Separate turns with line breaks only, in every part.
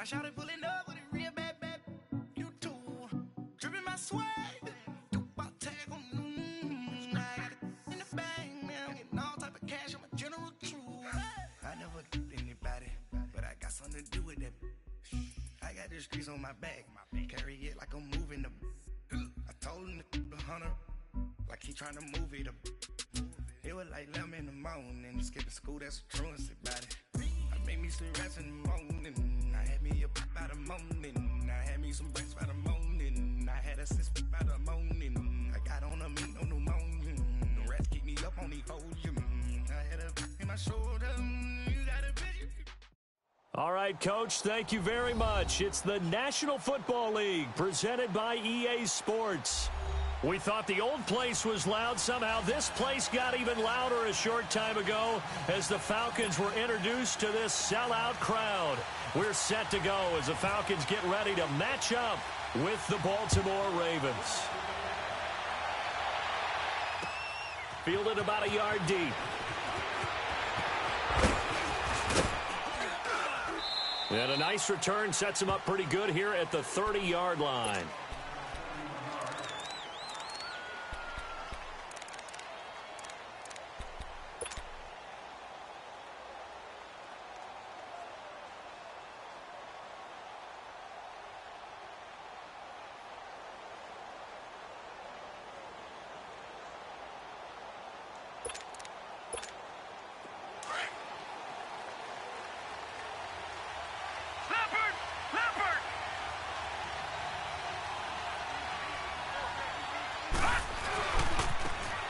shouted pulling up with a real bad, you too. Dripping my swag, do my tag on, I got it in the bag, man, I'm getting all type of cash, I'm a general true. I never anybody, but I got something to do with that. I got the streets on my back, carry it like I'm moving the. I told him the 100, like he trying to move it up. It was like 11 in the morning, skipping school, that's a truancy about it. I made me some rest in the morning, I had me a pop by the morning, I had me some breaks by the morning, I had a six by the morning, I got on a meat on the morning, the rest keep me up on the podium, I had a in my shoulder, you got a bitch.
All right, Coach, thank you very much. It's the National Football League presented by EA Sports. We thought the old place was loud. Somehow this place got even louder a short time ago as the Falcons were introduced to this sellout crowd. We're set to go as the Falcons get ready to match up with the Baltimore Ravens. Fielded about a yard deep. And a nice return sets him up pretty good here at the 30-yard line.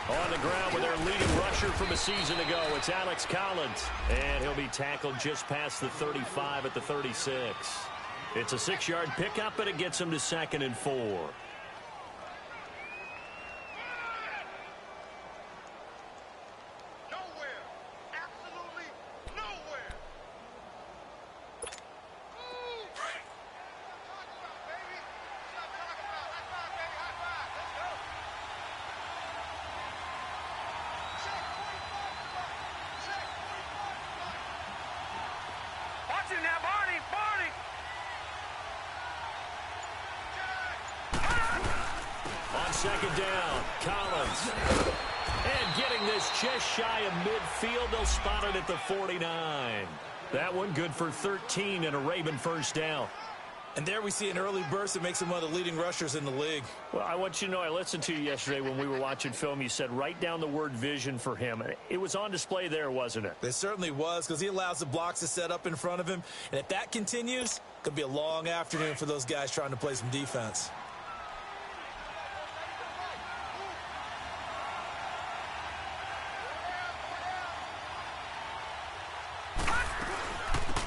On the ground with their leading rusher from a season ago, it's Alex Collins. And he'll be tackled just past the 35 at the 36. It's a 6-yard pickup, but it gets him to 2nd and 4. Second down, Collins. And getting this just shy of midfield, they'll spot it at the 49. That one good for 13 and a Raven first down.
And there we see an early burst that makes him one of the leading rushers in the league.
Well, I want you to know, I listened to you yesterday when we were watching film. You said write down the word vision for him. It was on display there, wasn't it?
It certainly was, because he allows the blocks to set up in front of him. And if that continues, it could be a long afternoon for those guys trying to play some defense.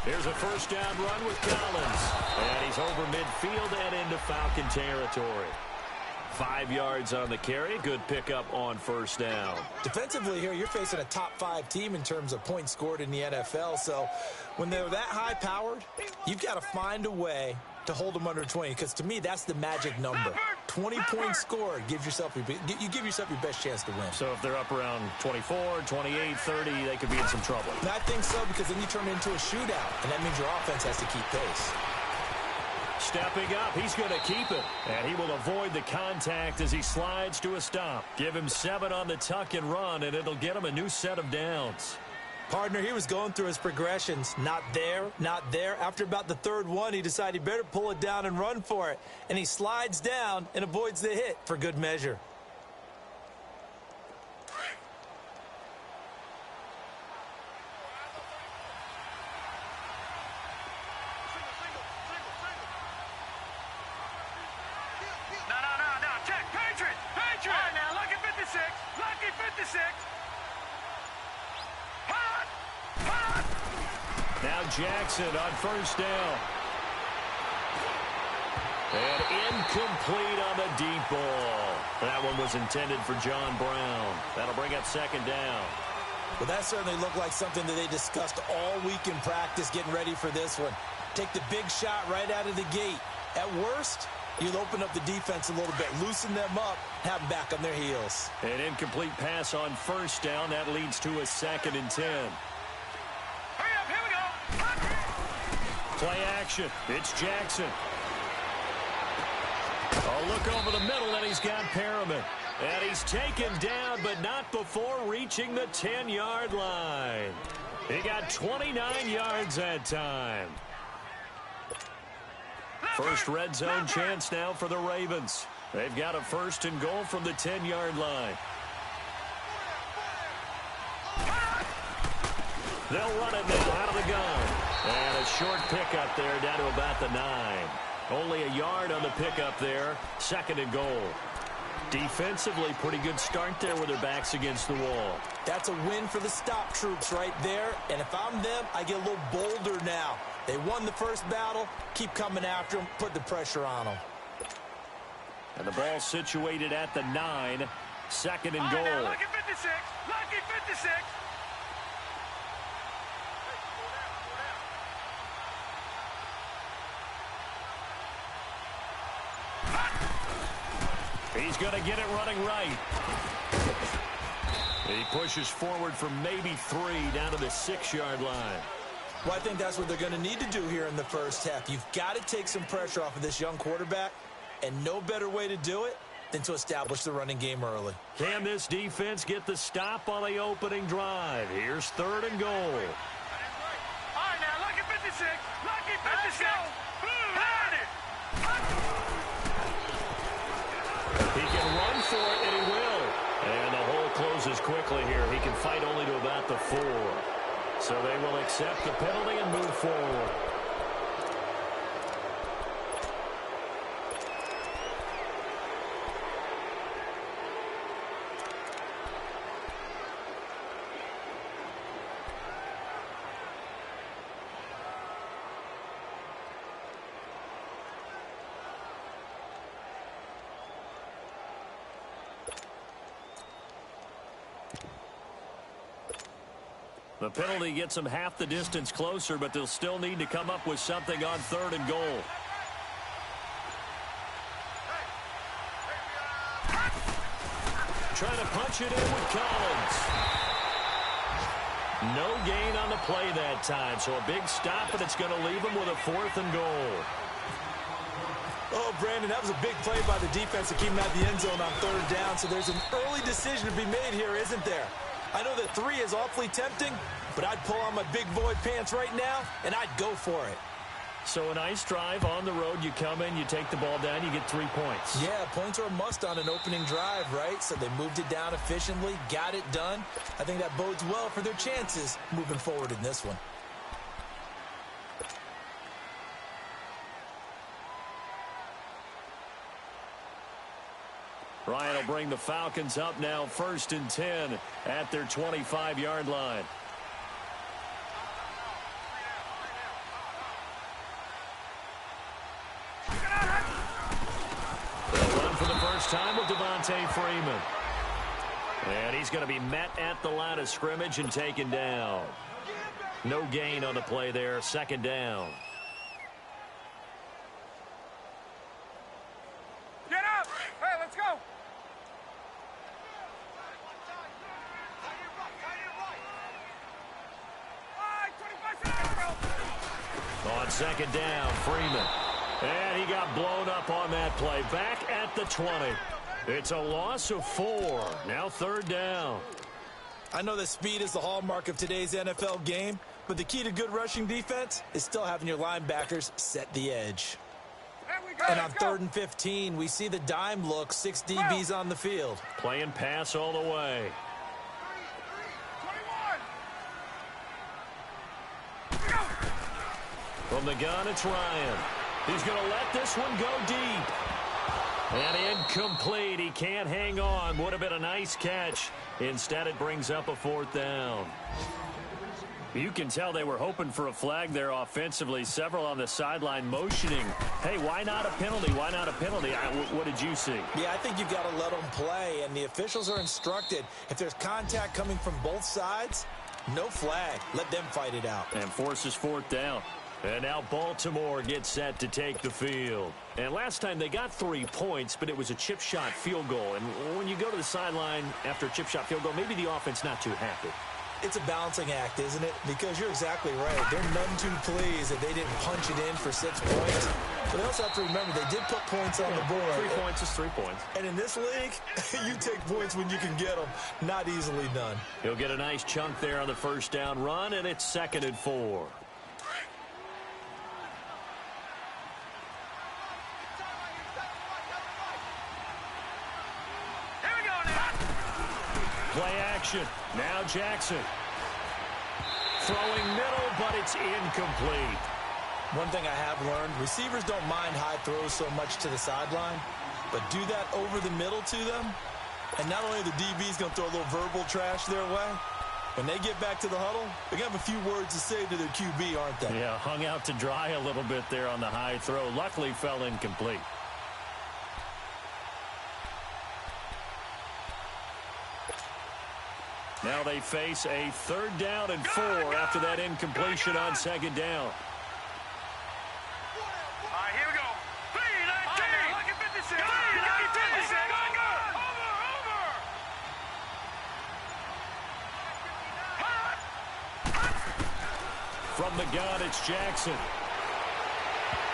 Here's a first down run with Collins. And he's over midfield and into Falcon territory. 5 yards on the carry. Good pickup on first down.
Defensively here, you're facing a top-5 team in terms of points scored in the NFL. So when they're that high-powered, you've got to find a way to hold them under 20. Because to me, that's the magic number. 20 points scored gives yourself you give yourself your best chance to win.
So if they're up around 24, 28, 30, they could be in some trouble.
And I think so, because then you turn it into a shootout, and that means your offense has to keep pace.
Stepping up, he's going to keep it. And he will avoid the contact as he slides to a stop. Give him 7 on the tuck and run, and it'll get him a new set of downs.
Partner, he was going through his progressions. Not there, not there. After about the 3rd one, he decided he better pull it down and run for it. And he slides down and avoids the hit for good measure.
No, check. Patriot! All right, now, lucky 56. Lucky 56.
Now Jackson on first down. And incomplete on the deep ball. That one was intended for John Brown. That'll bring up 2nd down.
Well, that certainly looked like something that they discussed all week in practice getting ready for this one. Take the big shot right out of the gate. At worst, you'll open up the defense a little bit, loosen them up, have them back on their heels.
An incomplete pass on first down. That leads to a 2nd and 10. Play action. It's Jackson. A look over the middle, and he's got Perriman. And he's taken down, but not before reaching the 10-yard line. He got 29 yards that time. First red zone chance now for the Ravens. They've got a 1st and goal from the 10-yard line. They'll run it now out of the gun. And a short pickup there down to about the 9. Only a yard on the pickup there. 2nd and goal. Defensively, pretty good start there with their backs against the wall.
That's a win for the stop troops right there. And if I'm them, I get a little bolder now. They won the first battle. Keep coming after them. Put the pressure on them.
And the ball situated at the 9. 2nd and goal.
Now, lucky 56. Lucky 56.
He's going to get it running right. He pushes forward from maybe 3 down to the 6-yard line.
Well, I think that's what they're going to need to do here in the first half. You've got to take some pressure off of this young quarterback, and no better way to do it than to establish the running game early.
Can this defense get the stop on the opening drive? Here's 3rd and goal.
All right, now, lucky 56. Lucky 56. Had it.
He can run for it, and he will. And the hole closes quickly here. He can fight only to about the 4. So they will accept the penalty and move forward. The penalty gets them half the distance closer, but they'll still need to come up with something on 3rd and goal. Trying to punch it in with Collins. No gain on the play that time, so a big stop, and it's going to leave them with a 4th and goal.
Oh, Brandon, that was a big play by the defense to keep him out the end zone on 3rd down, so there's an early decision to be made here, isn't there? I know that 3 is awfully tempting, but I'd pull on my big boy pants right now, and I'd go for it.
So a nice drive on the road. You come in, you take the ball down, you get 3 points.
Yeah, points are a must on an opening drive, right? So they moved it down efficiently, got it done. I think that bodes well for their chances moving forward in this one.
Ryan will bring the Falcons up now 1st and 10 at their 25-yard line. They'll run for the first time with Devontae Freeman. And he's going to be met at the line of scrimmage and taken down. No gain on the play there. 2nd down.
Get up. Hey, let's go.
On 2nd down, Freeman. And he got blown up on that play. Back at the 20. It's a loss of 4. Now 3rd down.
I know that speed is the hallmark of today's NFL game, but the key to good rushing defense is still having your linebackers set the edge. And on 3rd and 15, we see the dime look, 6 DBs on the field.
Playing pass all the way. From the gun, it's Ryan. He's going to let this one go deep. And incomplete. He can't hang on. Would have been a nice catch. Instead, it brings up a 4th down. You can tell they were hoping for a flag there offensively. Several on the sideline motioning. Hey, why not a penalty? Why not a penalty? What did you see?
Yeah, I think you've got to let them play, and the officials are instructed. If there's contact coming from both sides, no flag. Let them fight it out.
And forces 4th down. And now Baltimore gets set to take the field. And last time they got 3 points, but it was a chip shot field goal. And when you go to the sideline after a chip shot field goal, maybe the offense not too happy.
It's a balancing act, isn't it? Because you're exactly right. They're none too pleased that they didn't punch it in for 6 points. But they also have to remember they did put points on the board.
3 points is 3 points.
And in this league, you take points when you can get them. Not easily done.
He'll get a nice chunk there on the first down run, and it's 2nd and 4. Play action. Now Jackson. Throwing middle, but it's incomplete.
One thing I have learned, receivers don't mind high throws so much to the sideline, but do that over the middle to them, and not only the DB's going to throw a little verbal trash their way, when they get back to the huddle, they're going to have a few words to say to their QB, aren't they?
Yeah, hung out to dry a little bit there on the high throw. Luckily fell incomplete. Now they face a 3rd down and 4 after that incompletion on 2nd down.
All right, here we go. 3-19. Look at 56. 3-19. Over.
From the gun, it's Jackson.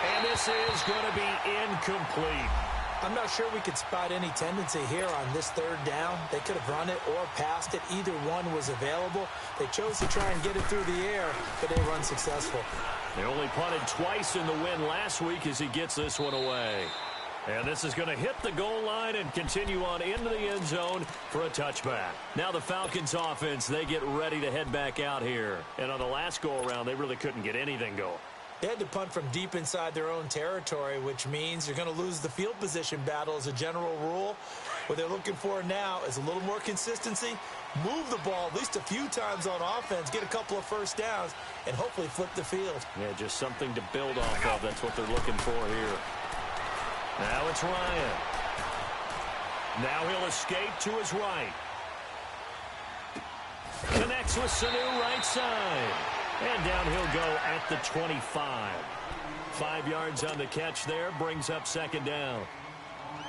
And this is going to be incomplete.
I'm not sure we could spot any tendency here on this 3rd down. They could have run it or passed it. Either one was available. They chose to try and get it through the air, but they were unsuccessful.
They only punted twice in the win last week as he gets this one away. And this is going to hit the goal line and continue on into the end zone for a touchback. Now the Falcons offense, they get ready to head back out here. And on the last go-around, they really couldn't get anything going.
They had to punt from deep inside their own territory, which means you're going to lose the field position battle as a general rule. What they're looking for now is a little more consistency, move the ball at least a few times on offense, get a couple of first downs, and hopefully flip the field.
Yeah, just something to build off of. That's what they're looking for here. Now it's Ryan. Now he'll escape to his right. Connects with Sanu right side. And down he'll go at the 25. 5 yards on the catch there, brings up 2nd down.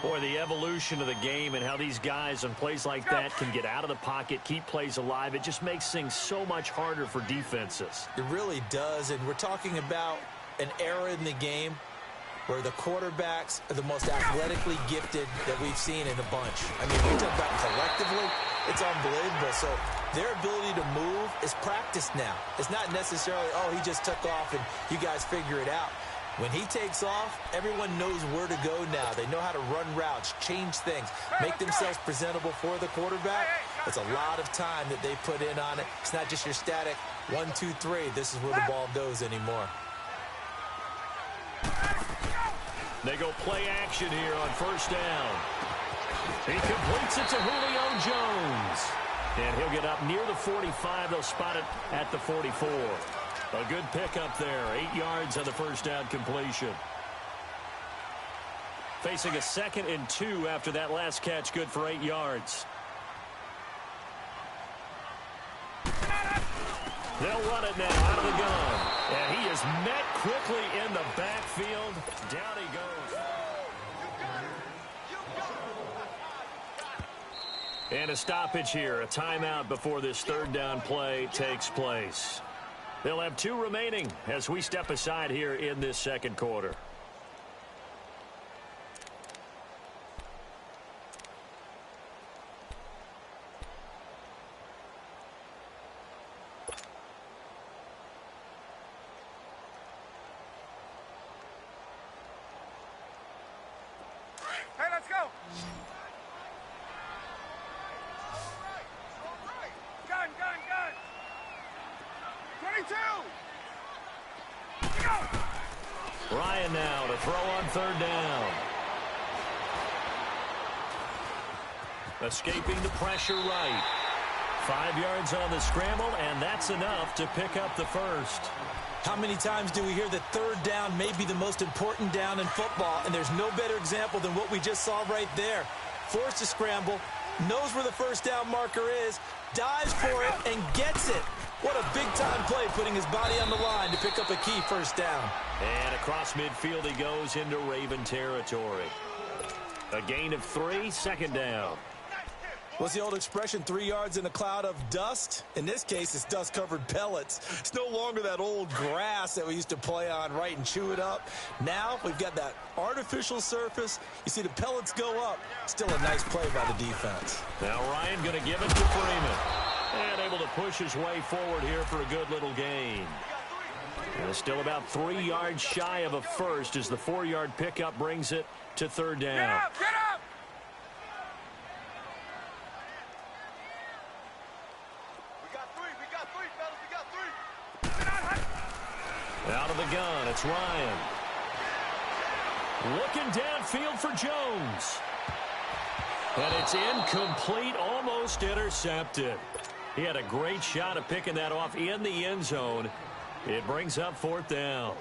Boy, the evolution of the game and how these guys on plays like that can get out of the pocket, keep plays alive, it just makes things so much harder for defenses.
It really does, and we're talking about an era in the game where the quarterbacks are the most athletically gifted that we've seen in a bunch. I mean, we talk about collectively, it's unbelievable. So their ability to move is practiced now. It's not necessarily, oh, he just took off and you guys figure it out. When he takes off, everyone knows where to go now. They know how to run routes, change things, make themselves presentable for the quarterback. It's a lot of time that they put in on it. It's not just your static 1, 2, 3. This is where the ball goes anymore.
They go play action here on 1st down. He completes it to Julio Jones. And he'll get up near the 45. They'll spot it at the 44. A good pickup there. 8 yards on the 1st down completion. Facing a 2nd and 2 after that last catch. Good for 8 yards. They'll run it now out of the gun. And he is met quickly in the backfield. Down he goes. And a stoppage here, a timeout before this 3rd down play takes place. They'll have 2 remaining as we step aside here in this 2nd quarter.
Hey, let's go. Gun. 22. Go.
Ryan now to throw on 3rd down. Escaping the pressure right. 5 yards on the scramble, and that's enough to pick up the first.
How many times do we hear that 3rd down may be the most important down in football, and there's no better example than what we just saw right there. Forced to scramble, knows where the 1st down marker is, dives for it, and gets it. What a big-time play, putting his body on the line to pick up a key 1st down.
And across midfield he goes into Raven territory. A gain of 3, 2nd down.
What's the old expression, 3 yards in a cloud of dust? In this case, it's dust-covered pellets. It's no longer that old grass that we used to play on, right, and chew it up. Now we've got that artificial surface. You see the pellets go up. Still a nice play by the defense.
Now Ryan going to give it to Freeman. And able to push his way forward here for a good little gain. And still about 3 yards shy of a first as the 4-yard pickup brings it to third down.
Get up! Get up!
Out of the gun, it's Ryan. Looking downfield for Jones. And it's incomplete, almost intercepted. He had a great shot at picking that off in the end zone. It brings up fourth down.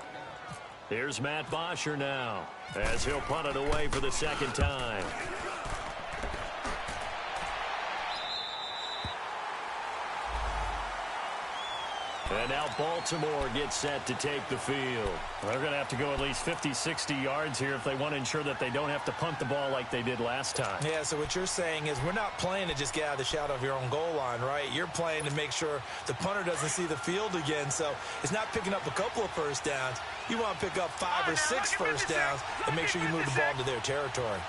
Here's Matt Bosher now as he'll punt it away for the second time. And now Baltimore gets set to take the field.
They're going to have to go at least 50, 60 yards here if they want to ensure that they don't have to punt the ball like they did last time.
Yeah, so what you're saying is we're not playing to just get out of the shadow of your own goal line, right? You're playing to make sure the punter doesn't see the field again. So it's not picking up a couple of first downs. You want to pick up 5 or 6 first downs and make sure you move the ball into their territory.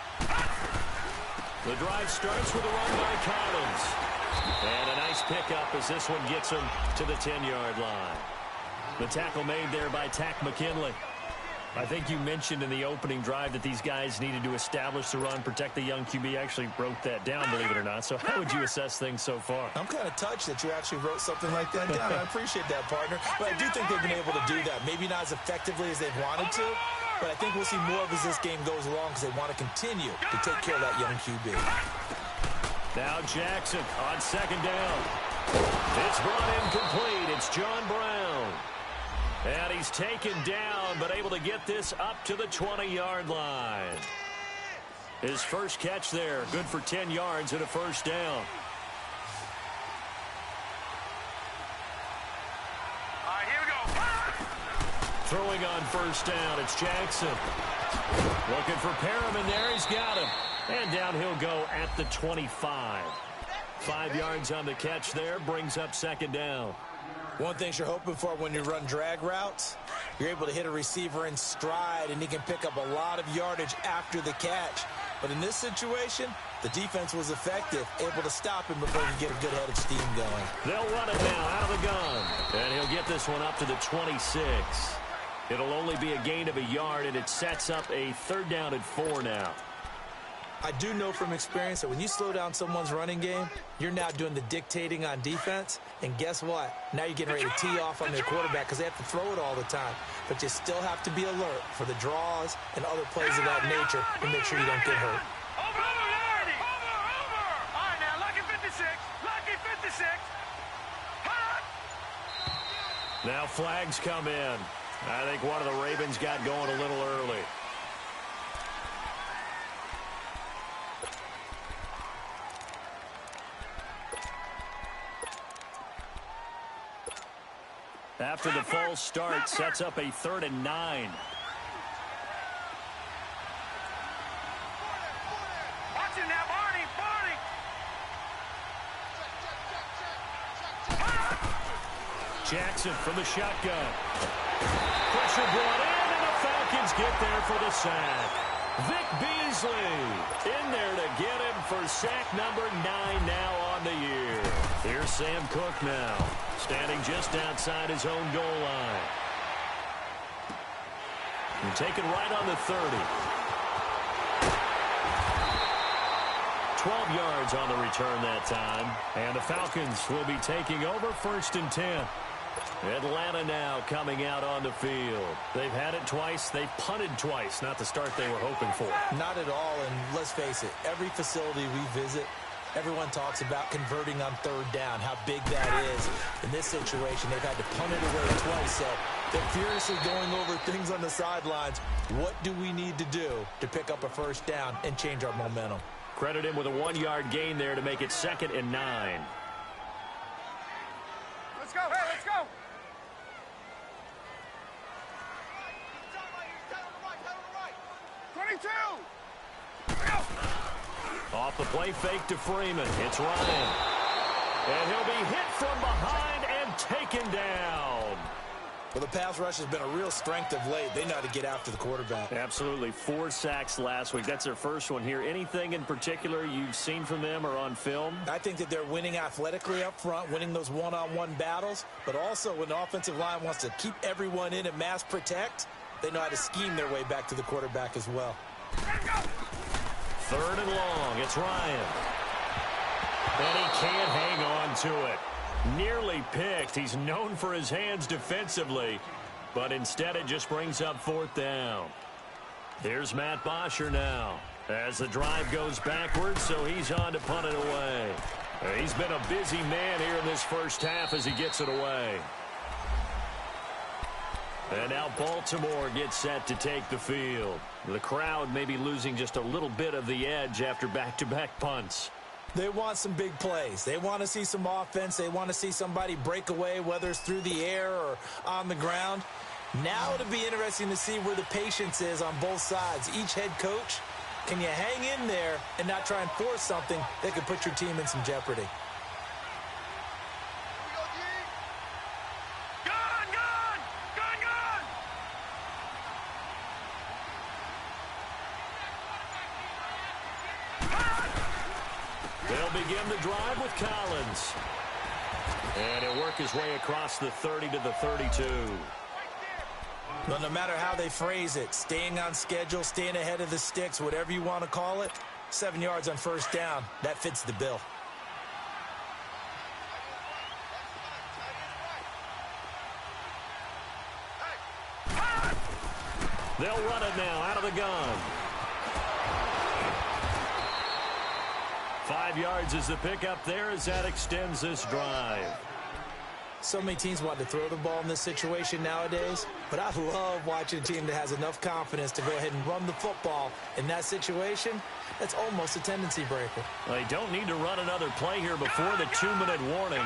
The drive starts with a run by Collins. And a nice pickup as this one gets him to the 10-yard line. The tackle made there by Tack McKinley.
I think you mentioned in the opening drive that these guys needed to establish the run, protect the young QB. I actually wrote that down, believe it or not. So how would you assess things so far?
I'm kind of touched that you actually wrote something like that down. I appreciate that, partner. But I do think they've been able to do that. Maybe not as effectively as they've wanted to, but I think we'll see more of as this game goes along because they want to continue to take care of that young QB.
Now Jackson on second down. It's brought incomplete. It's John Brown. And he's taken down, but able to get this up to the 20-yard line. His first catch there, good for 10 yards and a first down.
All right, here we go.
Throwing on first down, it's Jackson. Looking for Perriman there, he's got him. And down he'll go at the 25. 5 yards on the catch there, brings up second down.
One thing you're hoping for when you run drag routes, you're able to hit a receiver in stride, and he can pick up a lot of yardage after the catch. But in this situation, the defense was effective, able to stop him before he could get a good head of steam going.
They'll run it now out of the gun. And he'll get this one up to the 26. It'll only be a gain of a yard, and it sets up a third down and 4 now.
I do know from experience that when you slow down someone's running game, you're now doing the dictating on defense. And guess what? Now you're getting ready to tee off on their quarterback because they have to throw it all the time. But you still have to be alert for the draws and other plays of that nature to make sure you don't get hurt.
Over, Larry! Over! All right, now, lucky 56. Lucky 56.
Now flags come in. I think one of the Ravens got going a little early. After the false start, sets up a 3rd and 9.
Watch it now, Barney!
Jackson from the shotgun. Pressure brought in, and the Falcons get there for the sack. Vic Beasley in there to get him for sack number 9 now on the year. Here's Sam Cook now, standing just outside his own goal line. And taken right on the 30. 12 yards on the return that time. And the Falcons will be taking over 1st and 10. Atlanta now coming out on the field. They've had it twice. They've punted twice. Not the start they were hoping for.
Not at all, and let's face it, every facility we visit, everyone talks about converting on 3rd down, how big that is. In this situation, they've had to punt it away twice, so they're furiously going over things on the sidelines. What do we need to do to pick up a 1st down and change our momentum?
Credit him with a 1-yard gain there to make it 2nd and 9.
Let's go, hey, let's go! 22! Go!
Off the play fake to Freeman. It's Ryan. And he'll be hit from behind and taken down.
Well, the pass rush has been a real strength of late. They know how to get after the quarterback.
Absolutely. 4 sacks last week. That's their first one here. Anything in particular you've seen from them or on film?
I think that they're winning athletically up front, winning those one-on-one battles, but also when the offensive line wants to keep everyone in and mass protect, they know how to scheme their way back to the quarterback as well.
3rd and long. It's Ryan. And he can't hang on to it. Nearly picked. He's known for his hands defensively, but instead it just brings up 4th down. Here's Matt Bosher now as the drive goes backwards, so he's on to punt it away. He's been a busy man here in this first half as he gets it away. And now Baltimore gets set to take the field. The crowd may be losing just a little bit of the edge after back-to-back punts.
They want some big plays. They want to see some offense. They want to see somebody break away, whether it's through the air or on the ground. Now it'll be interesting to see where the patience is on both sides. Each head coach, can you hang in there and not try and force something that could put your team in some jeopardy?
They'll begin the drive with Collins. And he'll work his way across the 30 to the 32.
Well, no matter how they phrase it, staying on schedule, staying ahead of the sticks, whatever you want to call it, 7 yards on 1st down, that fits the bill.
They'll run it now out of the gun. 5 yards is the pickup there as that extends this drive.
So many teams want to throw the ball in this situation nowadays, but I love watching a team that has enough confidence to go ahead and run the football. In that situation, that's almost a tendency breaker.
They don't need to run another play here before the 2-minute warning.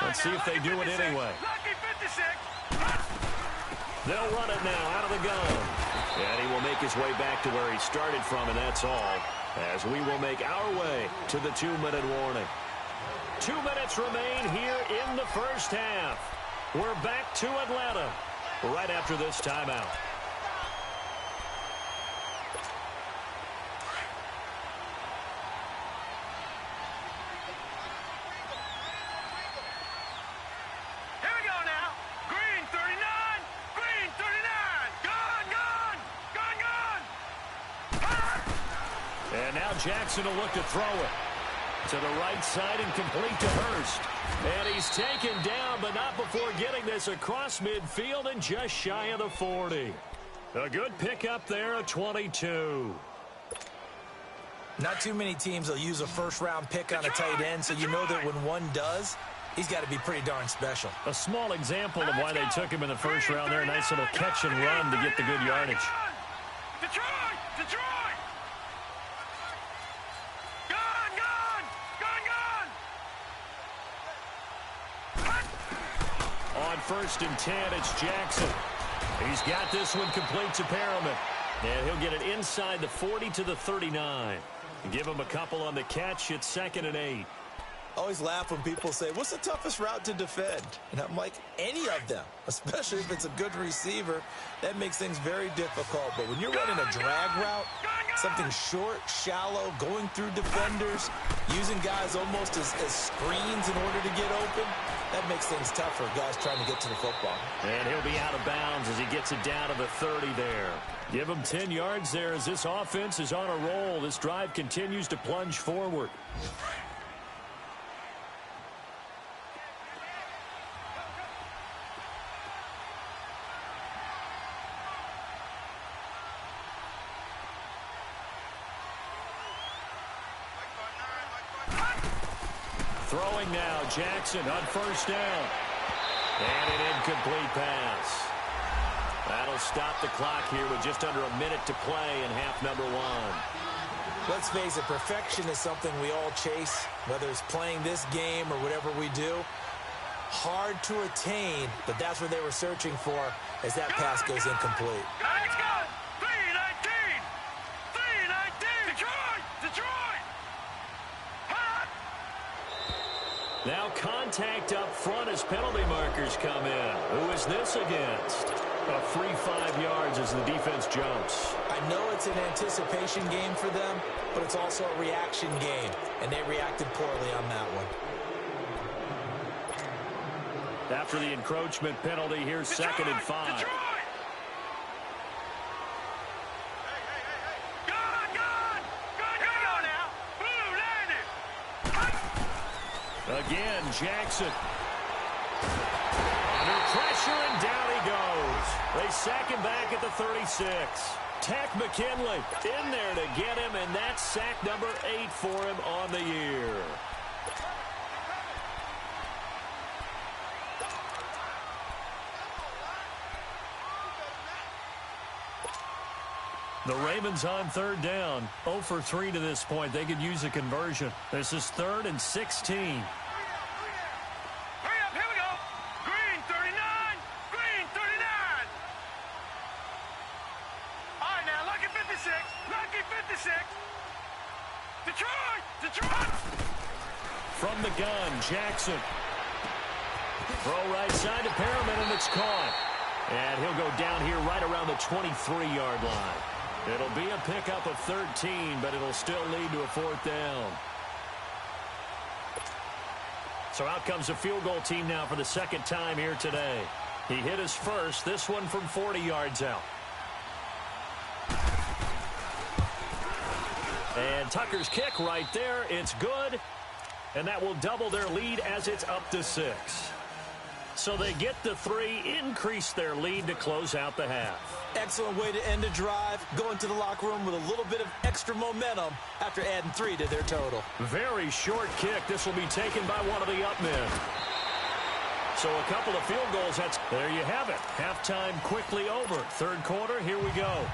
Let's see if they do it anyway. They'll run it now out of the gun. And he will make his way back to where he started from, and that's all, as we will make our way to the 2-minute warning. 2 minutes remain here in the first half. We're back to Atlanta right after this timeout.
Here we go now. Green 39. Green 39. Gone.
And now Jackson will look to throw it. To the right side and complete to Hurst. And he's taken down, but not before getting this across midfield and just shy of the 40. A good pickup there, a 22.
Not too many teams will use a first-round pick on a tight end, so you know that when one does, he's got to be pretty darn special.
A small example of why they took him in the first round there. A nice little catch and run to get the good yardage.
Detroit!
On 1st and 10, it's Jackson. He's got this one complete to Perriman. And he'll get it inside the 40 to the 39. Give him a couple on the catch. It's 2nd and 8.
I always laugh when people say, what's the toughest route to defend? And I'm like, any of them, especially if it's a good receiver. That makes things very difficult. But when you're running a drag route, something short, shallow, going through defenders, using guys almost as screens in order to get open, that makes things tough for guys trying to get to the football.
And he'll be out of bounds as he gets it down to the 30 there. Give him 10 yards there as this offense is on a roll. This drive continues to plunge forward. Throwing now, Jackson on 1st down. And an incomplete pass. That'll stop the clock here with just under a minute to play in half number 1.
Let's face it, perfection is something we all chase, whether it's playing this game or whatever we do. Hard to attain, but that's what they were searching for as that pass goes incomplete.
Let's go! 319! 319! Detroit!
contact up front as penalty markers come in. Who is this against? A free 5 yards as the defense jumps.
I know it's an anticipation game for them, but it's also a reaction game, and they reacted poorly on that one.
After the encroachment penalty, here's second and 5. Again, Jackson. Under pressure, and down he goes. They sack him back at the 36. Tech McKinley in there to get him, and that's sack number 8 for him on the year. The Ravens on third down. 0 for 3 to this point. They could use a conversion. This is 3rd and 16.
Hurry up, here we go. Green 39, green 39. All right, now, lucky 56, lucky 56. Detroit, Detroit.
From the gun, Jackson. Throw right side to Perriman, and it's caught. And he'll go down here right around the 23-yard line. It'll be a pickup of 13, but it'll still lead to a 4th down. So out comes the field goal team now for the second time here today. He hit his first, this one from 40 yards out. And Tucker's kick right there. It's good. And that will double their lead as it's up to 6. So they get the 3, increase their lead to close out the half.
Excellent way to end a drive, go into the locker room with a little bit of extra momentum after adding 3 to their total.
Very short kick. This will be taken by one of the up men. So a couple of field goals. There you have it. Halftime quickly over. Third quarter, here we go.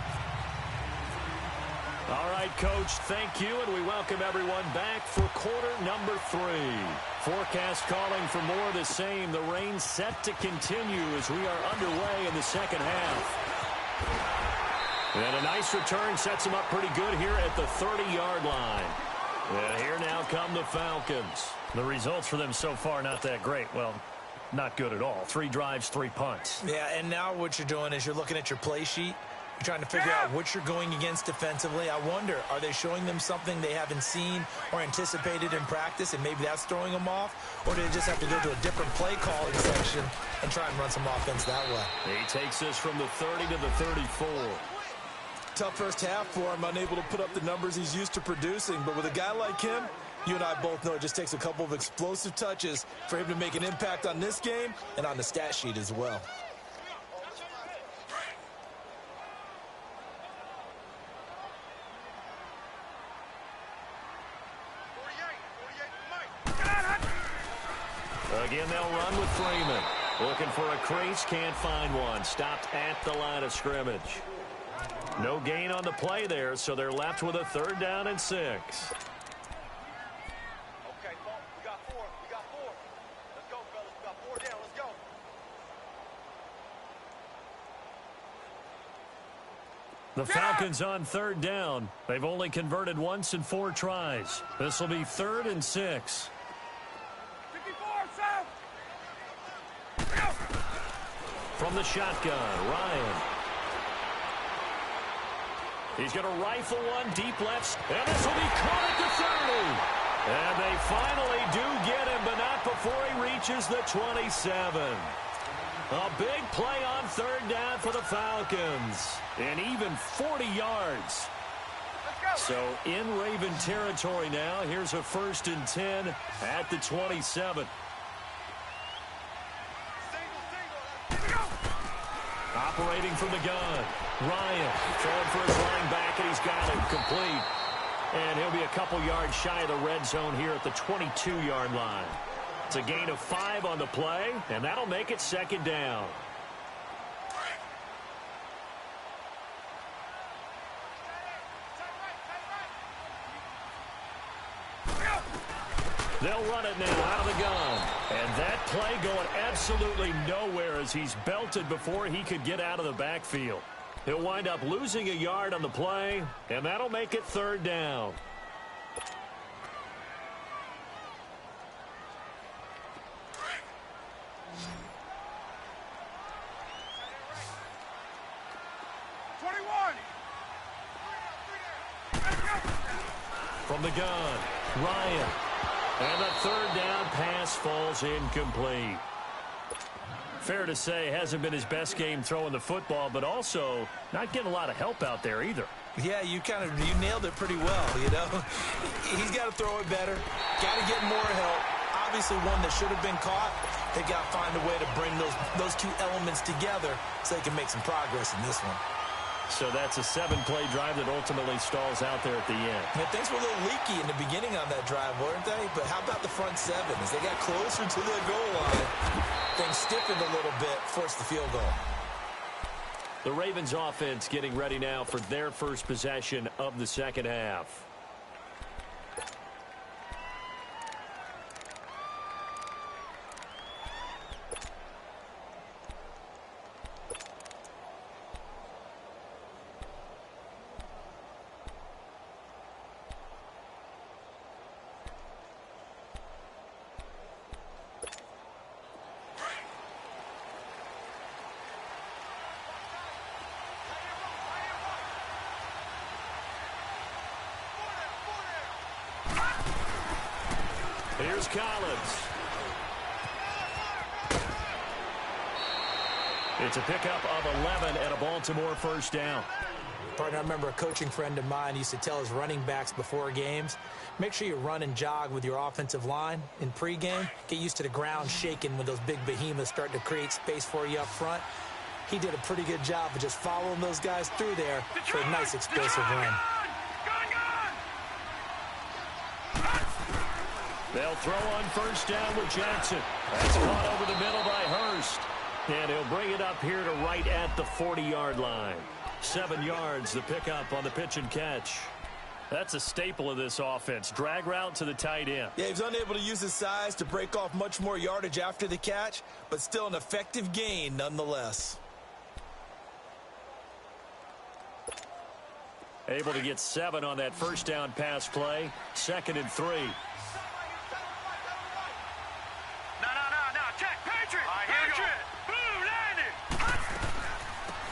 All right, Coach, thank you, and we welcome everyone back for quarter number 3. Forecast calling for more of the same. The rain set to continue as we are underway in the second half. And a nice return sets them up pretty good here at the 30-yard line. And here now come the Falcons. The results for them so far not that great. Well, not good at all. 3 drives, 3 punts.
Yeah, and now what you're doing is you're looking at your play sheet. You're trying to figure out what you're going against defensively. I wonder, are they showing them something they haven't seen or anticipated in practice, and maybe that's throwing them off? Or do they just have to go to a different play calling section and try and run some offense that way?
He takes this from the 30 to the 34.
Tough first half for him, unable to put up the numbers he's used to producing. But with a guy like him, you and I both know it just takes a couple of explosive touches for him to make an impact on this game and on the stat sheet as well.
Again, they'll run with Freeman. Looking for a crease, can't find one. Stopped at the line of scrimmage. No gain on the play there, so they're left with a 3rd down and 6.
Okay, Paul, we got 4. We got 4. Let's go, fellas. We got 4 down. Let's go.
The Falcons on 3rd down. They've only converted once in 4 tries. This will be 3rd and 6.
54, South.
From the shotgun, Ryan. He's going to rifle one deep left, and this will be caught at the 30. And they finally do get him, but not before he reaches the 27. A big play on 3rd down for the Falcons, and even 40 yards. So in Raven territory now. Here's a 1st and 10 at the 27. Operating from the gun. Ryan throwing for his line back, and he's got it complete. And he'll be a couple yards shy of the red zone here at the 22-yard line. It's a gain of 5 on the play, and that'll make it 2nd down. They'll run it now out of the gun. And that play going absolutely nowhere as he's belted before he could get out of the backfield. He'll wind up losing a yard on the play, and that'll make it 3rd down. From the gun, Ryan. And the third down pass falls incomplete. Fair to say, hasn't been his best game throwing the football, but also not getting a lot of help out there either.
Yeah, you nailed it pretty well, you know. He's got to throw it better, got to get more help. Obviously one that should have been caught. They got to find a way to bring those two elements together so they can make some progress in this one.
So that's a 7-play drive that ultimately stalls out there at the end.
Yeah, things were a little leaky in the beginning on that drive, weren't they? But how about the front seven? As they got closer to the goal line, things stiffened a little bit, forced the field goal.
The Ravens offense getting ready now for their first possession of the second half. Here's Collins. It's a pickup of 11 and a Baltimore first down.
Partner, I remember a coaching friend of mine used to tell his running backs before games, make sure you run and jog with your offensive line in pregame. Get used to the ground shaking when those big behemoths start to create space for you up front. He did a pretty good job of just following those guys through there for a nice explosive run.
They'll throw on first down with Jackson. That's caught over the middle by Hurst. And he'll bring it up here to right at the 40-yard line. 7 yards, the pickup on the pitch and catch. That's a staple of this offense. Drag route to the tight end.
Yeah, he's unable to use his size to break off much more yardage after the catch, but still an effective gain nonetheless.
Able to get 7 on that first down pass play. 2nd and 3.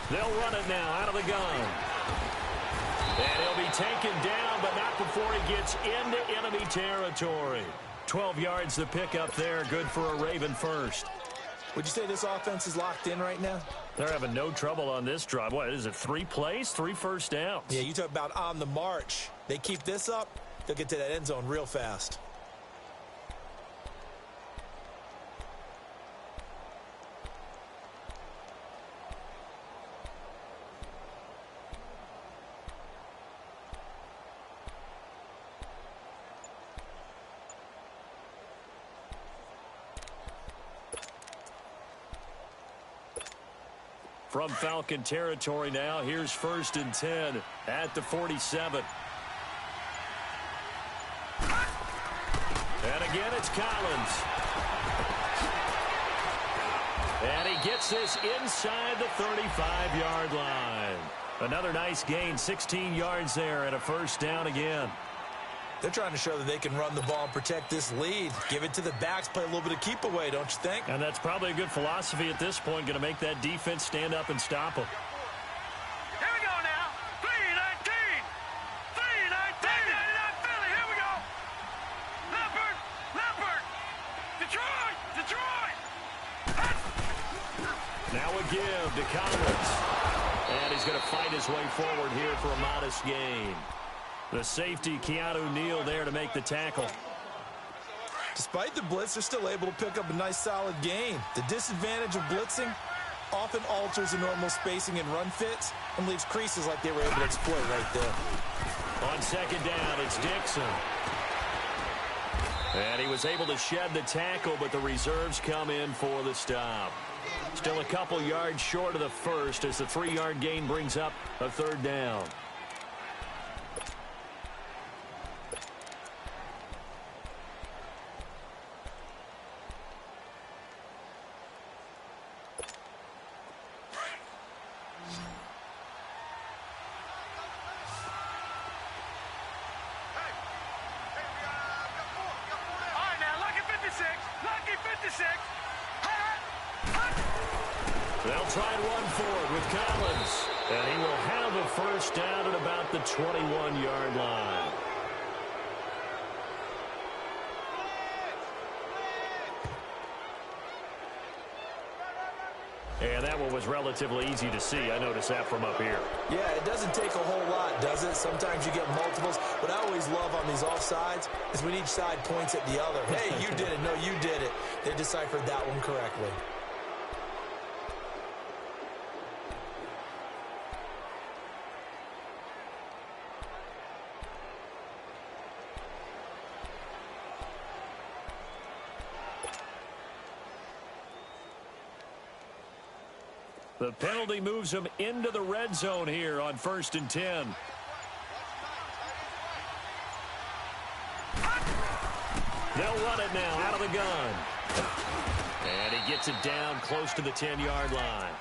They'll run it now out of the gun. And he'll be taken down, but not before he gets into enemy territory. 12 yards the pickup there. Good for a Raven first.
Would you say this offense is locked in right now?
They're having no trouble on this drive. What is it, 3 plays, 3 first downs?
Yeah, you talk about on the march. They keep this up, they'll get to that end zone real fast.
From Falcon territory now, here's 1st and 10 at the 47. And again, it's Collins. And he gets this inside the 35-yard line. Another nice gain, 16 yards there, and a first down again.
They're trying to show that they can run the ball and protect this lead. Give it to the backs, play a little bit of keep away, don't you think?
And that's probably a good philosophy at this point, going to make that defense stand up and stop them.
Here we go now. 3-19. 3-19. Philly. Here we go. Leopard. Detroit.
Now a give to Collins. And he's going to fight his way forward here for a modest gain. The safety, Keanu Neal, there to make the tackle.
Despite the blitz, they're still able to pick up a nice, solid gain. The disadvantage of blitzing often alters the normal spacing and run fits and leaves creases like they were able to exploit right there.
On 2nd down, it's Dixon. And he was able to shed the tackle, but the reserves come in for the stop. Still a couple yards short of the first as the 3-yard gain brings up a 3rd down. They'll try and run forward with Collins. And he will have a first down at about the 21-yard line. And that one was relatively easy to see. I noticed that from up here.
Yeah, it doesn't take a whole lot, does it? Sometimes you get multiples. What I always love on these offsides is when each side points at the other. Hey, you did it. No, you did it. They deciphered that one correctly.
The penalty moves them into the red zone here on 1st and 10. They'll run it now out of the gun. And he gets it down close to the 10-yard line.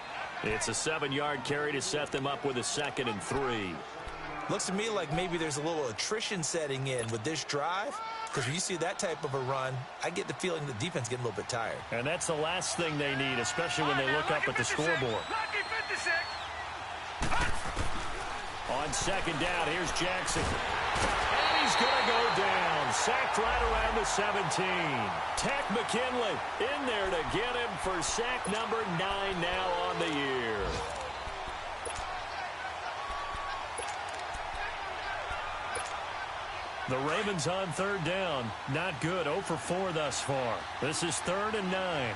It's a 7-yard carry to set them up with a 2nd and 3.
Looks to me like maybe there's a little attrition setting in with this drive. Because when you see that type of a run, I get the feeling the defense getting a little bit tired.
And that's the last thing they need, especially when they look up at the scoreboard. On 2nd down, here's Jackson. And he's going to go down. Sacked right around the 17. Tack McKinley in there to get him for sack number 9 now on the year. The Ravens on 3rd down. Not good. 0 for 4 thus far. This is 3rd and 9.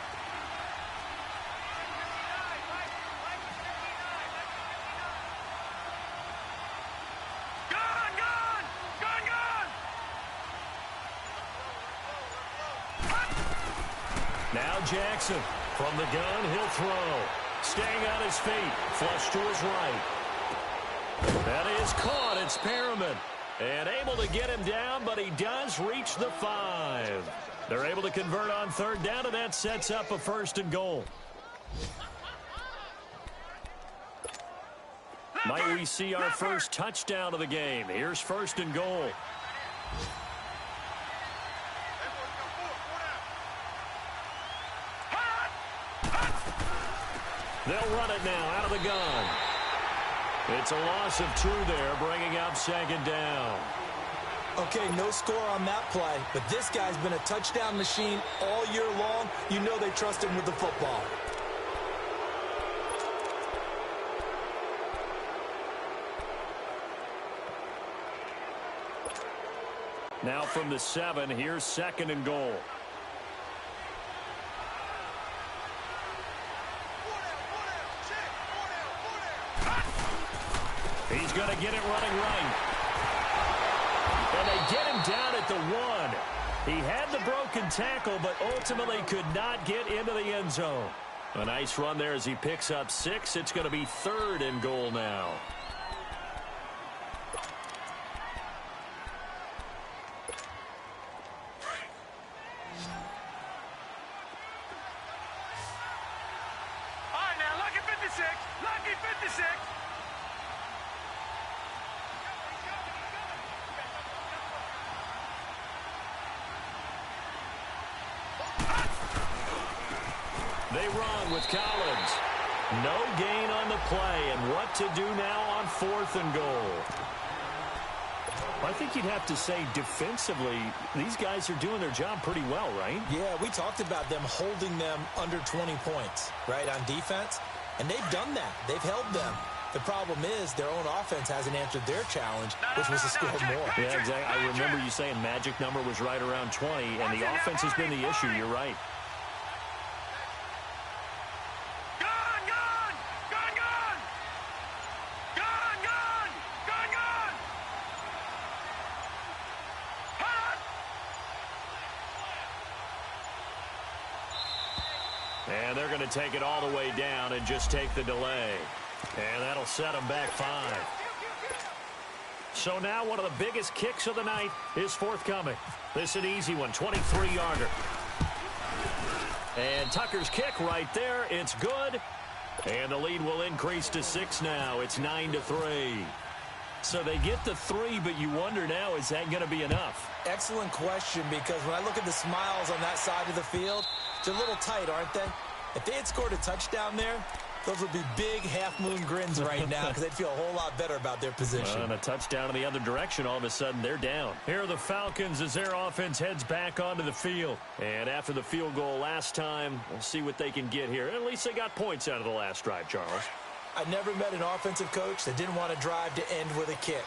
Now Jackson from the gun. He'll throw. Staying on his feet. Flush to his right. That is caught. It's Perriman. And able to get him down, but he does reach the 5. They're able to convert on 3rd down, and that sets up a 1st and goal. Might we see our first touchdown of the game? Here's 1st and goal. They'll run it now out of the gun. It's a loss of 2 there, bringing up 2nd down.
Okay, no score on that play, but this guy's been a touchdown machine all year long. You know they trust him with the football.
Now from the 7, here's 2nd and goal. He's going to get it running right. And they get him down at the 1. He had the broken tackle, but ultimately could not get into the end zone. A nice run there as he picks up 6. It's going to be 3rd and goal now.
All right, now, lucky 56. Lucky 56.
They run with Collins. No gain on the play, and what to do now on 4th and goal. I think you'd have to say defensively, these guys are doing their job pretty well, right?
Yeah, we talked about them holding them under 20 points, right, on defense. And they've done that. They've held them. The problem is their own offense hasn't answered their challenge, which was to score more.
Yeah, exactly. I remember you saying magic number was right around 20, and the offense has been the issue. You're right. And they're going to take it all the way down and just take the delay. And that'll set them back 5. So now one of the biggest kicks of the night is forthcoming. This is an easy one, 23-yarder. And Tucker's kick right there. It's good. And the lead will increase to 6 now. It's 9-3. So they get the 3, but you wonder now, is that going to be enough?
Excellent question, because when I look at the smiles on that side of the field, they're a little tight, aren't they? If they had scored a touchdown there, Those would be big half-moon grins right now because they'd feel a whole lot better about their position.
And a touchdown in the other direction, all of a sudden they're down.
Here are the Falcons as their offense heads back onto the field. And after the field goal last time, we'll see what they can get here. At least they got points out of the last drive, Charles.
I never met an offensive coach that didn't want to drive to end with a kick.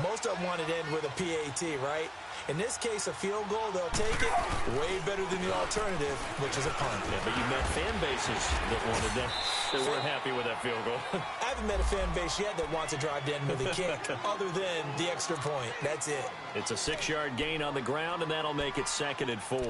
Most of them wanted to end with a PAT, right? In this case, a field goal, they'll take it way better than the alternative, which is a punt.
Yeah, but you met fan bases that wanted that. They weren't happy with that field goal.
I haven't met a fan base yet that wants to drive to end with a kick other than the extra point. That's it.
It's a 6-yard gain on the ground, and that'll make it 2nd and 4.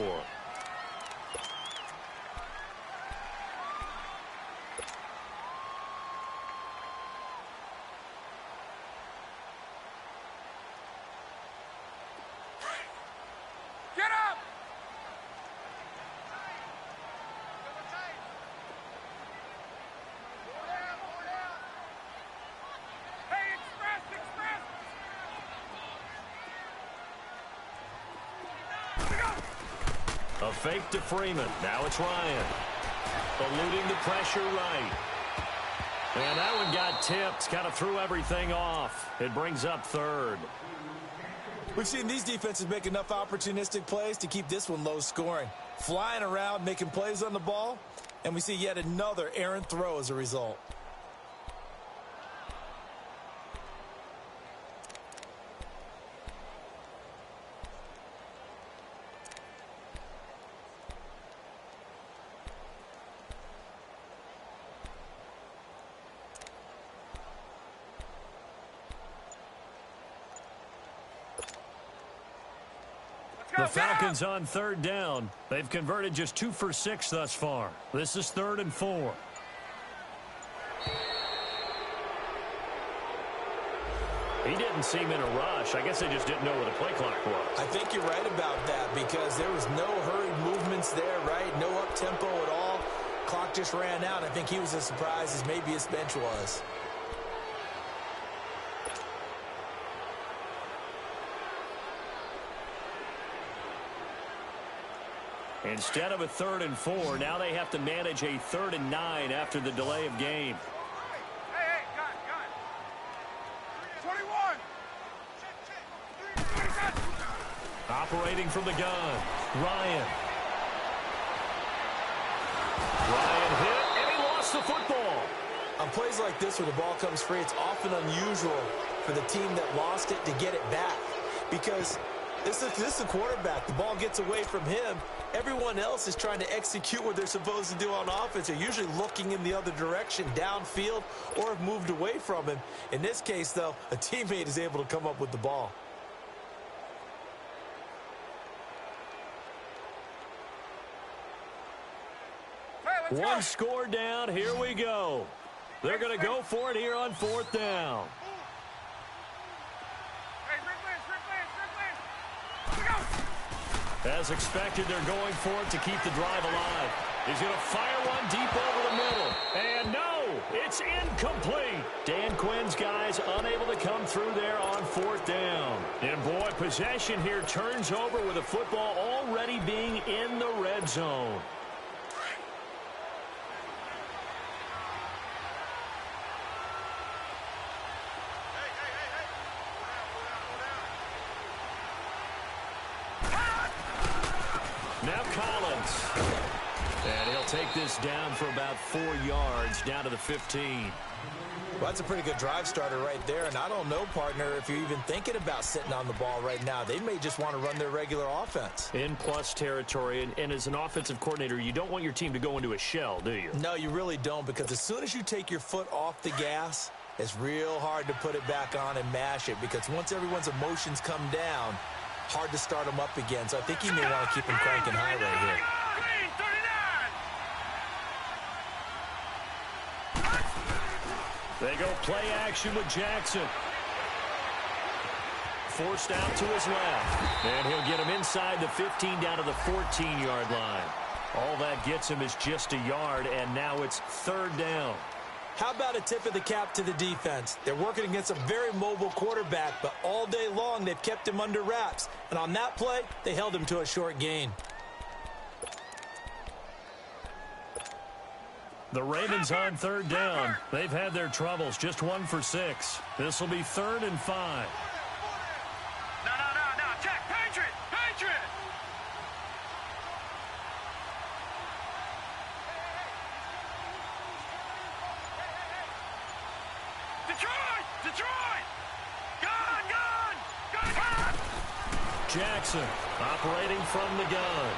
A fake to Freeman. Now it's Ryan. Eluding the pressure right. And that one got tipped. Kind of threw everything off. It brings up 3rd.
We've seen these defenses make enough opportunistic plays to keep this one low scoring. Flying around, making plays on the ball, and we see yet another errant throw as a result.
The Falcons on 3rd down. They've converted just 2 for 6 thus far. This is 3rd and 4. He didn't seem in a rush. I guess they just didn't know where the play clock was.
I think you're right about that because there was no hurried movements there, right? No up-tempo at all. Clock just ran out. I think he was as surprised as maybe his bench was.
Instead of a 3rd and 4, now they have to manage a 3rd and 9 after the delay of game.
Hey, got it. 21.
Operating from the gun, Ryan. Ryan hit, and he lost the football.
On plays like this where the ball comes free, it's often unusual for the team that lost it to get it back because this is the quarterback. The ball gets away from him. Everyone else is trying to execute what they're supposed to do on offense. They're usually looking in the other direction, downfield, or have moved away from him. In this case, though, a teammate is able to come up with the ball.
Hey,
One score down. Here we go. They're going to go for it here on 4th down. As expected, they're going for it to keep the drive alive. He's going to fire one deep over the middle. And no, it's incomplete. Dan Quinn's guys unable to come through there on 4th down. And boy, possession here turns over with the football already being in the red zone. Now Collins. And he'll take this down for about 4 yards, down to the 15.
Well, that's a pretty good drive starter right there. And I don't know, partner, if you're even thinking about sitting on the ball right now. They may just want to run their regular offense.
In plus territory. And as an offensive coordinator, you don't want your team to go into a shell, do you?
No, you really don't, because as soon as you take your foot off the gas, it's real hard to put it back on and mash it, because once everyone's emotions come down, hard to start them up again. So I think you may want to keep them cranking high right here.
They go play action with Jackson. Forced out to his left. And he'll get him inside the 15 down to the 14-yard line. All that gets him is just a yard, and now it's 3rd down.
How about a tip of the cap to the defense? They're working against a very mobile quarterback, but all day long they've kept him under wraps. And on that play, they held him to a short gain.
The Ravens on third down. They've had their troubles, just 1 for 6. This will be 3rd and 5.
No, check, Patriot! Detroit! Gun!
Jackson operating from the gun.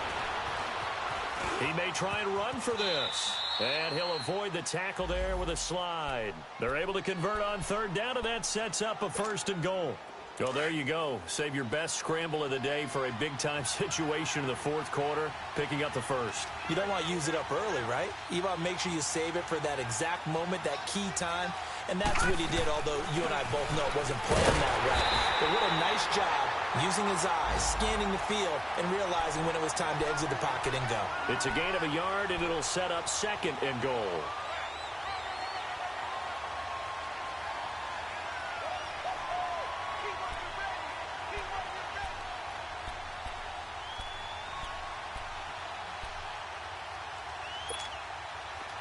He may try and run for this. And he'll avoid the tackle there with a slide. They're able to convert on third down, and that sets up a 1st and goal. Well, there you go. Save your best scramble of the day for a big-time situation in the 4th quarter, picking up the 1st.
You don't want to use it up early, right? You want to make sure you save it for that exact moment, that key time. And that's what he did, although you and I both know it wasn't planned that way. But what a nice job using his eyes, scanning the field, and realizing when it was time to exit the pocket and go.
It's a gain of a yard, and it'll set up 2nd and goal.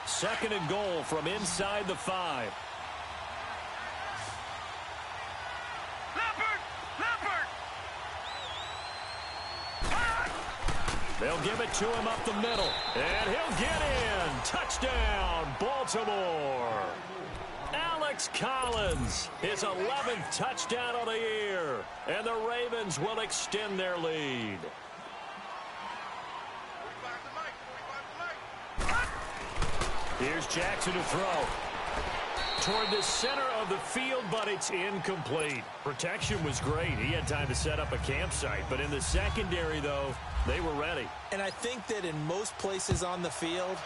Second and goal from inside the 5. They'll give it to him up the middle, and he'll get in. Touchdown, Baltimore. Alex Collins, his 11th touchdown of the year, and the Ravens will extend their lead. Here's Jackson to throw. Toward the center of the field, but it's incomplete. Protection was great. He had time to set up a campsite, but in the secondary, though, they were ready.
And I think that in most places on the field,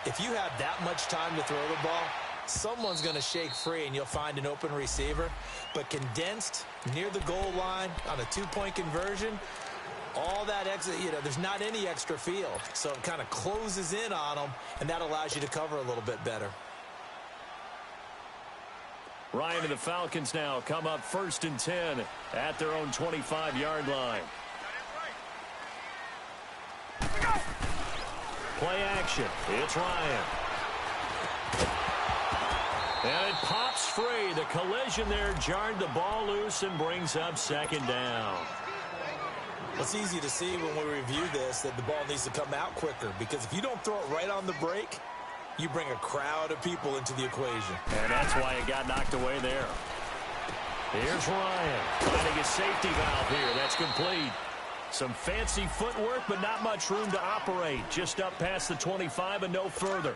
if you have that much time to throw the ball, someone's going to shake free and you'll find an open receiver. But condensed near the goal line on a 2-point conversion, all that exit, there's not any extra field. So it kind of closes in on them, and that allows you to cover a little bit better.
Ryan and the Falcons now come up 1st and 10 at their own 25-yard line. Play action. It's Ryan. And it pops free. The collision there jarred the ball loose and brings up 2nd down.
It's easy to see when we review this that the ball needs to come out quicker, because if you don't throw it right on the break, you bring a crowd of people into the equation.
And that's why it got knocked away there. Here's Ryan finding a safety valve here. That's complete. Some fancy footwork, but not much room to operate. Just up past the 25 and no further.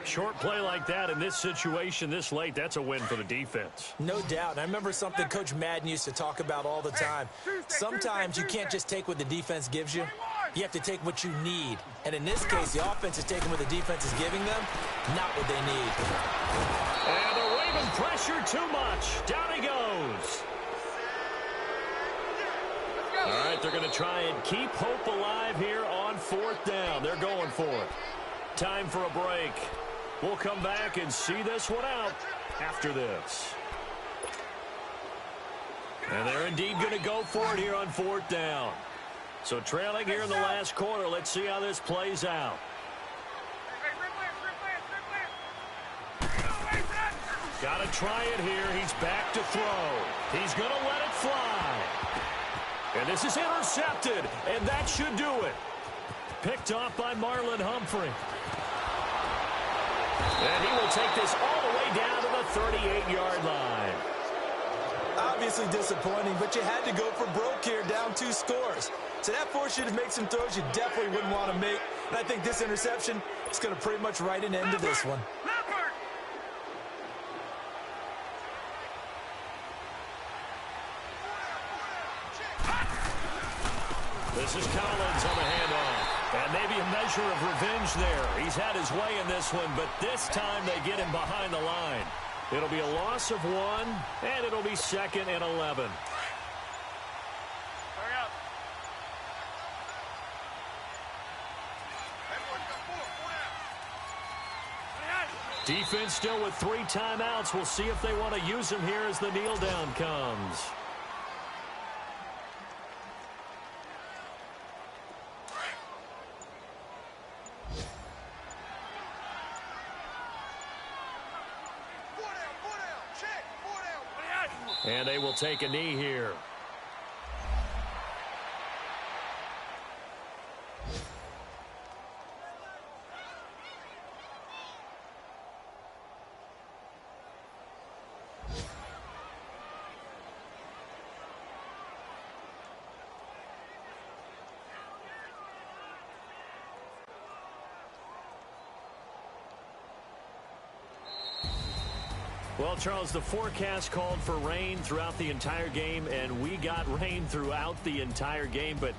Short play like that in this situation this late, that's a win for the defense.
No doubt. I remember something Coach Madden used to talk about all the time. Sometimes you can't just take what the defense gives you. You have to take what you need. And in this case, the offense is taking what the defense is giving them, not what they need.
And the Raven pressure too much. Down he goes. All right, they're going to try and keep hope alive here on 4th down. They're going for it. Time for a break. We'll come back and see this one out after this. And they're indeed going to go for it here on 4th down. So trailing here in the last quarter. Let's see how this plays out. Got to try it here. He's back to throw. He's going to let it fly. And this is intercepted, and that should do it. Picked off by Marlon Humphrey. And he will take this all the way down to the 38-yard line.
Obviously disappointing, but you had to go for broke here, down 2 scores. So that forced you to make some throws you definitely wouldn't want to make. And I think this interception is going to pretty much write an end to this one.
This is Collins on the handoff. And maybe a measure of revenge there. He's had his way in this one, but this time they get him behind the line. It'll be a loss of 1, and it'll be 2nd and 11.
Hurry up.
Defense still with 3 timeouts. We'll see if they want to use them here as the kneel down comes. And they will take a knee here. Well, Charles, the forecast called for rain throughout the entire game, and we got rain throughout the entire game. But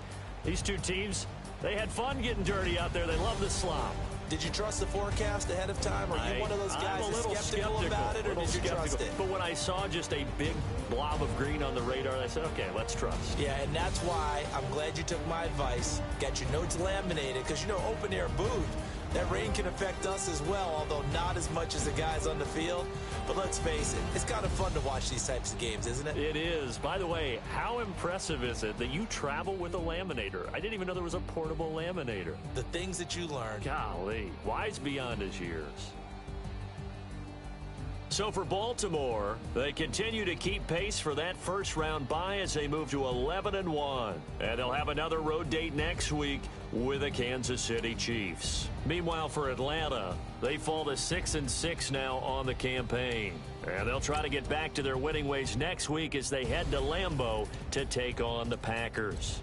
these two teams, they had fun getting dirty out there. They love the slop.
Did you trust the forecast ahead of time? Are you one of those guys that's skeptical about it, or did you trust it?
But when I saw just a big blob of green on the radar, I said, okay, let's trust.
Yeah, and that's why I'm glad you took my advice. Got your notes laminated, because, you know, open-air booth, that rain can affect us as well, although not as much as the guys on the field. But let's face it, it's kind of fun to watch these types of games, isn't it?
It is. By the way, how impressive is it that you travel with a laminator? I didn't even know there was a portable laminator.
The things that you learn.
Golly, wise beyond his years. So for Baltimore, they continue to keep pace for that first-round bye as they move to 11-1. And they'll have another road date next week with the Kansas City Chiefs. Meanwhile, for Atlanta, they fall to 6-6 now on the campaign. And they'll try to get back to their winning ways next week as they head to Lambeau to take on the Packers.